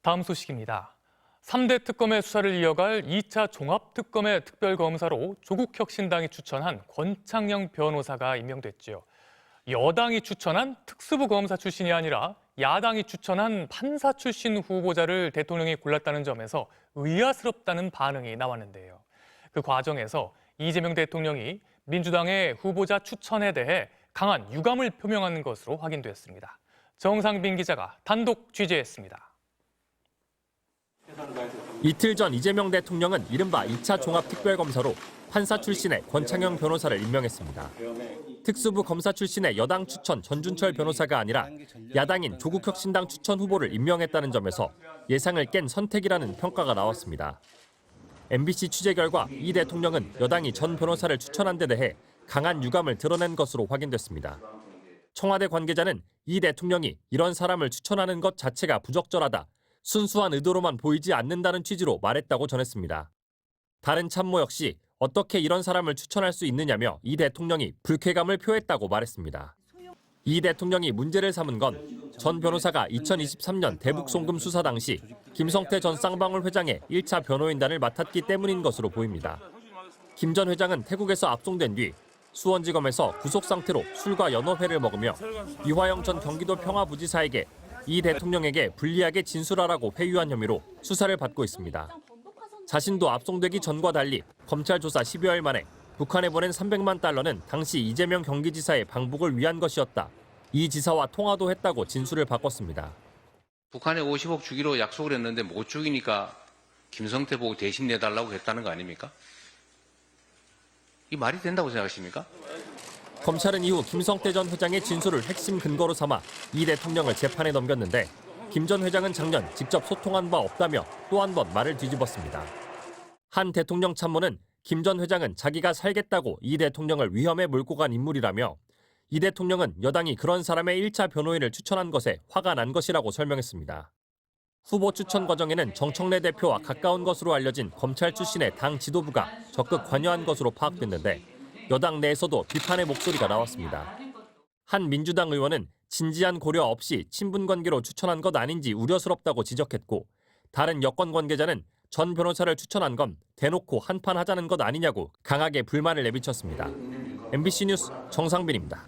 다음 소식입니다. 3대 특검의 수사를 이어갈 2차 종합특검의 특별검사로 조국혁신당이 추천한 권창영 변호사가 임명됐지요. 여당이 추천한 특수부 검사 출신이 아니라 야당이 추천한 판사 출신 후보자를 대통령이 골랐다는 점에서 의아스럽다는 반응이 나왔는데요. 그 과정에서 이재명 대통령이 민주당의 후보자 추천에 대해 강한 유감을 표명한 것으로 확인됐습니다. 정상빈 기자가 단독 취재했습니다. 이틀 전 이재명 대통령은 이른바 2차 종합특별검사로 판사 출신의 권창영 변호사를 임명했습니다. 특수부 검사 출신의 여당 추천 전준철 변호사가 아니라 야당인 조국혁신당 추천 후보를 임명했다는 점에서 예상을 깬 선택이라는 평가가 나왔습니다. MBC 취재 결과 이 대통령은 여당이 전 변호사를 추천한 데 대해 강한 유감을 드러낸 것으로 확인됐습니다. 청와대 관계자는 이 대통령이 이런 사람을 추천하는 것 자체가 부적절하다. 순수한 의도로만 보이지 않는다는 취지로 말했다고 전했습니다. 다른 참모 역시 어떻게 이런 사람을 추천할 수 있느냐며 이 대통령이 불쾌감을 표했다고 말했습니다. 이 대통령이 문제를 삼은 건 전 변호사가 2023년 대북송금 수사 당시 김성태 전 쌍방울 회장의 1차 변호인단을 맡았기 때문인 것으로 보입니다. 김 전 회장은 태국에서 압송된 뒤 수원지검에서 구속 상태로 술과 연어회를 먹으며 이화영 전 경기도 평화부지사에게 이 대통령에게 불리하게 진술하라고 회유한 혐의로 수사를 받고 있습니다. 자신도 압송되기 전과 달리 검찰 조사 10여일 만에 북한에 보낸 300만 달러는 당시 이재명 경기지사의 방북을 위한 것이었다. 이 지사와 통화도 했다고 진술을 바꿨습니다. 북한에 50억 주기로 약속을 했는데 못 죽이니까 김성태 보고 대신 내달라고 했다는 거 아닙니까? 이 말이 된다고 생각하십니까? 검찰은 이후 김성태 전 회장의 진술을 핵심 근거로 삼아 이 대통령을 재판에 넘겼는데 김 전 회장은 작년 직접 소통한 바 없다며 또 한 번 말을 뒤집었습니다. 한 대통령 참모는 김 전 회장은 자기가 살겠다고 이 대통령을 위험에 몰고 간 인물이라며 이 대통령은 여당이 그런 사람의 1차 변호인을 추천한 것에 화가 난 것이라고 설명했습니다. 후보 추천 과정에는 정청래 대표와 가까운 것으로 알려진 검찰 출신의 당 지도부가 적극 관여한 것으로 파악됐는데 여당 내에서도 비판의 목소리가 나왔습니다. 한 민주당 의원은 진지한 고려 없이 친분 관계로 추천한 것 아닌지 우려스럽다고 지적했고 다른 여권 관계자는 전 변호사를 추천한 건 대놓고 한판 하자는 것 아니냐고 강하게 불만을 내비쳤습니다. MBC 뉴스 정상빈입니다.